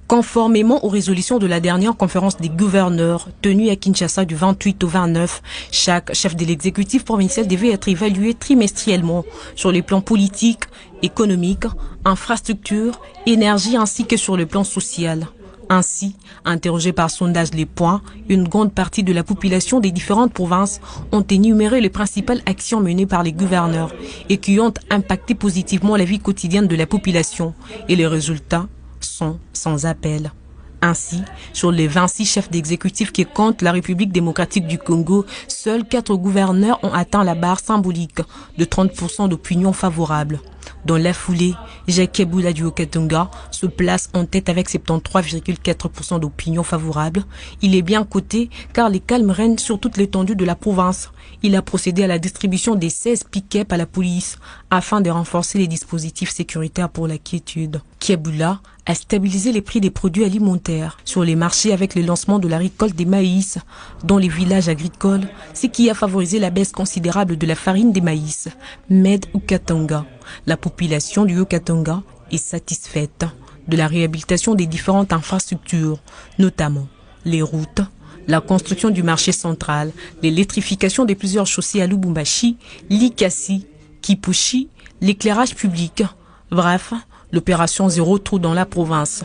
Conformément aux résolutions de la dernière conférence des gouverneurs tenue à Kinshasa du 28 au 29, chaque chef de l'exécutif provincial devait être évalué trimestriellement sur les plans politiques, économiques, infrastructures, énergie ainsi que sur le plan social. Ainsi, interrogé par sondage Les Points, une grande partie de la population des différentes provinces ont énuméré les principales actions menées par les gouverneurs et qui ont impacté positivement la vie quotidienne de la population. Et les résultats sont sans appel. Ainsi, sur les 26 chefs d'exécutif qui comptent la République démocratique du Congo, seuls 4 gouverneurs ont atteint la barre symbolique de 30% d'opinion favorable. Dans la foulée, Jacques Eboula du Haut-Katanga se place en tête avec 73,4% d'opinion favorable. Il est bien coté car les calmes règnent sur toute l'étendue de la province. Il a procédé à la distribution des 16 pick-up à la police afin de renforcer les dispositifs sécuritaires pour la quiétude. Eboula a stabilisé les prix des produits alimentaires sur les marchés avec le lancement de la récolte des maïs dans les villages agricoles, ce qui a favorisé la baisse considérable de la farine des maïs. Med ou Katanga. La population du Haut-Katanga est satisfaite de la réhabilitation des différentes infrastructures, notamment les routes, la construction du marché central, l'électrification de plusieurs chaussées à Lubumbashi, Likasi, Kipushi, l'éclairage public. Bref, l'opération Zéro Trou dans la province.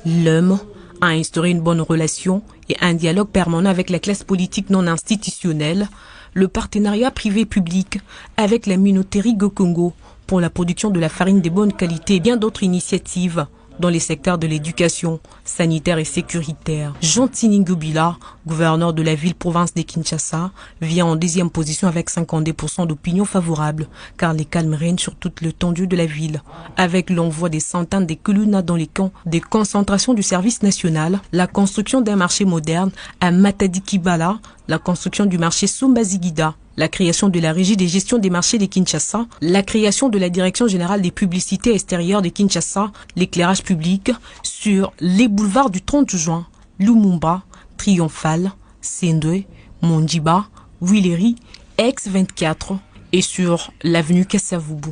L'homme a instauré une bonne relation et un dialogue permanent avec la classe politique non institutionnelle, le partenariat privé-public avec la minoterie Go-Congo pour la production de la farine de bonne qualité et bien d'autres initiatives dans les secteurs de l'éducation, sanitaire et sécuritaire. Jean Tiningubila, gouverneur de la ville-province de Kinshasa, vient en deuxième position avec 52% d'opinion favorable, car les calmes règnent sur toute l'étendue de la ville. Avec l'envoi des centaines de Kuluna dans les camps de concentration du service national, la construction d'un marché moderne à Matadi-Kibala, la construction du marché Sombazigida, la création de la régie de gestion des marchés de Kinshasa, la création de la direction générale des publicités extérieures de Kinshasa, l'éclairage public sur les boulevards du 30 juin, Lumumba, Triomphal, Sendwe, Mondiba, Willery, X24 et sur l'avenue Kassavubu.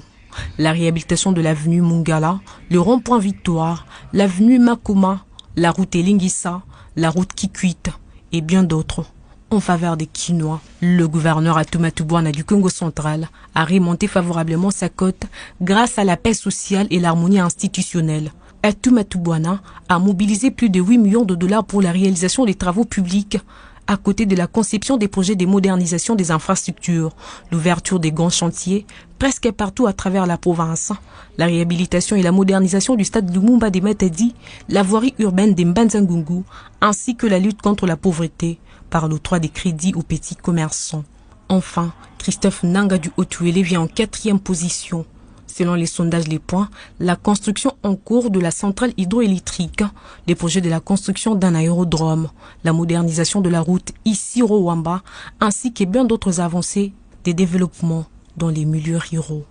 La réhabilitation de l'avenue Mungala, le rond-point Victoire, l'avenue Makoma, la route Elingissa, la route Kikwit et bien d'autres. En faveur des Quinois, le gouverneur Atumatubwana du Congo central a remonté favorablement sa cote grâce à la paix sociale et l'harmonie institutionnelle. Atumatubwana a mobilisé plus de 8 millions de dollars pour la réalisation des travaux publics, à côté de la conception des projets de modernisation des infrastructures, l'ouverture des grands chantiers presque partout à travers la province, la réhabilitation et la modernisation du stade Lumumba de Matadi, la voirie urbaine de Mbanzangungu, ainsi que la lutte contre la pauvreté par l'octroi des crédits aux petits commerçants. Enfin, Christophe Nanga du Haut-Tuélé vient en 4e position. Selon les sondages Les Points, la construction en cours de la centrale hydroélectrique, les projets de la construction d'un aérodrome, la modernisation de la route Issiro-Wamba, ainsi que bien d'autres avancées des développements dans les milieux ruraux.